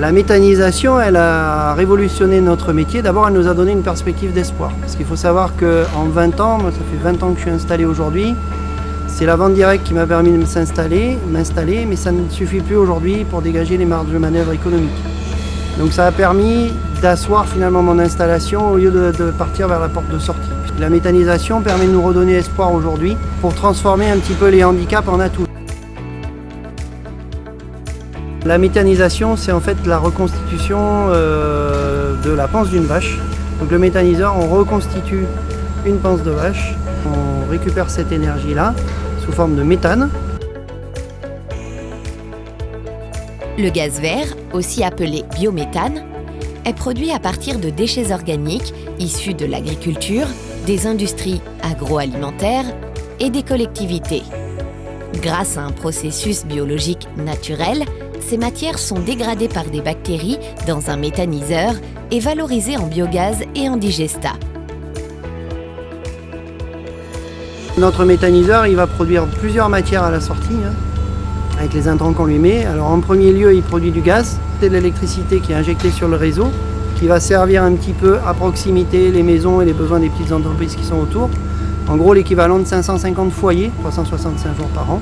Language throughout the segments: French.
La méthanisation, elle a révolutionné notre métier. D'abord, elle nous a donné une perspective d'espoir. Parce qu'il faut savoir qu'en 20 ans, moi ça fait 20 ans que je suis installé aujourd'hui, c'est la vente directe qui m'a permis de m'installer, mais ça ne suffit plus aujourd'hui pour dégager les marges de manœuvre économiques. Donc ça a permis d'asseoir finalement mon installation au lieu de partir vers la porte de sortie. La méthanisation permet de nous redonner espoir aujourd'hui pour transformer un petit peu les handicaps en atouts. La méthanisation, c'est en fait la reconstitution de la panse d'une vache. Donc le méthaniseur, on reconstitue une panse de vache, on récupère cette énergie-là sous forme de méthane. Le gaz vert, aussi appelé biométhane, est produit à partir de déchets organiques issus de l'agriculture, des industries agroalimentaires et des collectivités. Grâce à un processus biologique naturel, ces matières sont dégradées par des bactéries dans un méthaniseur et valorisées en biogaz et en digestat. Notre méthaniseur, il va produire plusieurs matières à la sortie, avec les intrants qu'on lui met. Alors en premier lieu, il produit du gaz, c'est de l'électricité qui est injectée sur le réseau, qui va servir un petit peu à proximité les maisons et les besoins des petites entreprises qui sont autour. En gros, l'équivalent de 550 foyers, 365 jours par an.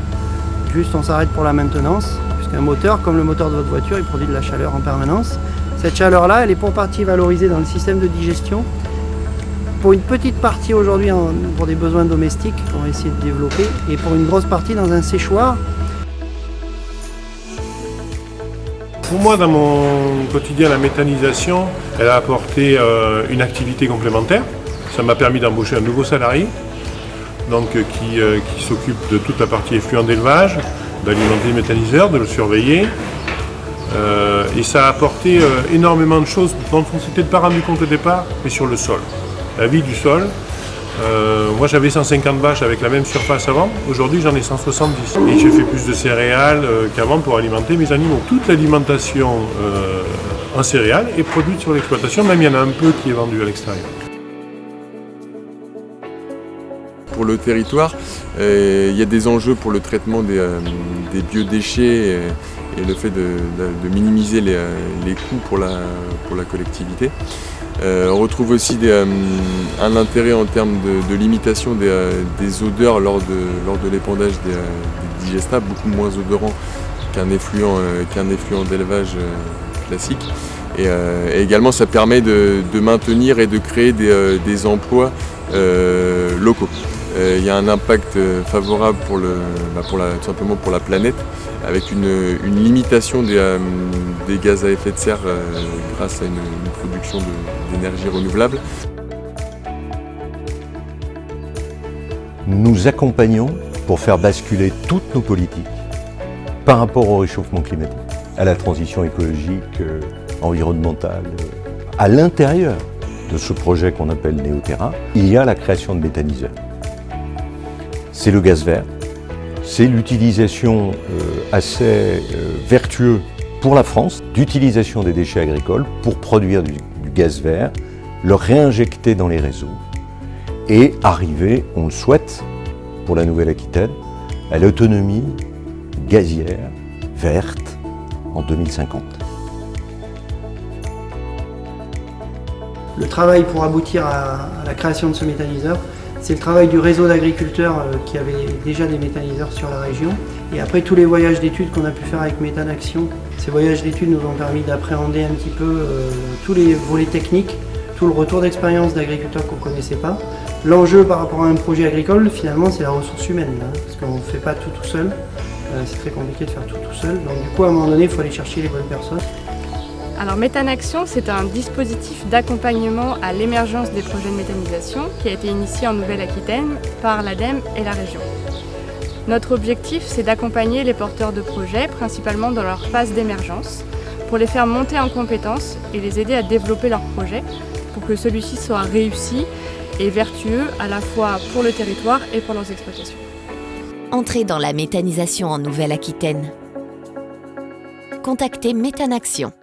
Juste, on s'arrête pour la maintenance, puisqu'un moteur, comme le moteur de votre voiture, il produit de la chaleur en permanence. Cette chaleur-là, elle est pour partie valorisée dans le système de digestion. Pour une petite partie aujourd'hui, pour des besoins domestiques qu'on va essayer de développer, et pour une grosse partie dans un séchoir. Pour moi, dans mon quotidien, la méthanisation, elle a apporté une activité complémentaire. Ça m'a permis d'embaucher un nouveau salarié donc, qui s'occupe de toute la partie effluent d'élevage, d'alimenter le méthaniseur, de le surveiller. Et ça a apporté énormément de choses dont on ne s'était pas rendu compte au départ, mais sur le sol. La vie du sol. Moi j'avais 150 vaches avec la même surface avant, aujourd'hui j'en ai 170. Et j'ai fait plus de céréales qu'avant pour alimenter mes animaux. Toute l'alimentation en céréales est produite sur l'exploitation, même il y en a un peu qui est vendu à l'extérieur. Pour le territoire, il y a des enjeux pour le traitement des biodéchets et le fait de minimiser les coûts pour la collectivité. On retrouve aussi un intérêt en termes de limitation des odeurs lors de l'épandage des digestats, beaucoup moins odorant qu'un effluent d'élevage classique. Et également ça permet de maintenir et de créer des emplois locaux. Il y a un impact favorable tout simplement pour la planète, avec une limitation des gaz à effet de serre grâce à une production d'énergie renouvelable. Nous accompagnons pour faire basculer toutes nos politiques par rapport au réchauffement climatique, à la transition écologique, environnementale. À l'intérieur de ce projet qu'on appelle Néoterra, il y a la création de méthaniseurs. C'est le gaz vert, c'est l'utilisation assez vertueuse pour la France d'utilisation des déchets agricoles pour produire du gaz vert, le réinjecter dans les réseaux et arriver, on le souhaite, pour la Nouvelle-Aquitaine, à l'autonomie gazière verte en 2050. Le travail pour aboutir à la création de ce méthaniseur, c'est le travail du réseau d'agriculteurs qui avait déjà des méthaniseurs sur la région. Et après tous les voyages d'études qu'on a pu faire avec Méthanaction, ces voyages d'études nous ont permis d'appréhender un petit peu tous les volets techniques, tout le retour d'expérience d'agriculteurs qu'on ne connaissait pas. L'enjeu par rapport à un projet agricole, finalement, c'est la ressource humaine, parce qu'on ne fait pas tout seul. C'est très compliqué de faire tout seul. Donc du coup, à un moment donné, il faut aller chercher les bonnes personnes. Alors Méthanaction, c'est un dispositif d'accompagnement à l'émergence des projets de méthanisation qui a été initié en Nouvelle-Aquitaine par l'ADEME et la région. Notre objectif, c'est d'accompagner les porteurs de projets, principalement dans leur phase d'émergence, pour les faire monter en compétences et les aider à développer leur projet pour que celui-ci soit réussi et vertueux à la fois pour le territoire et pour leurs exploitations. Entrez dans la méthanisation en Nouvelle-Aquitaine. Contactez Méthanaction.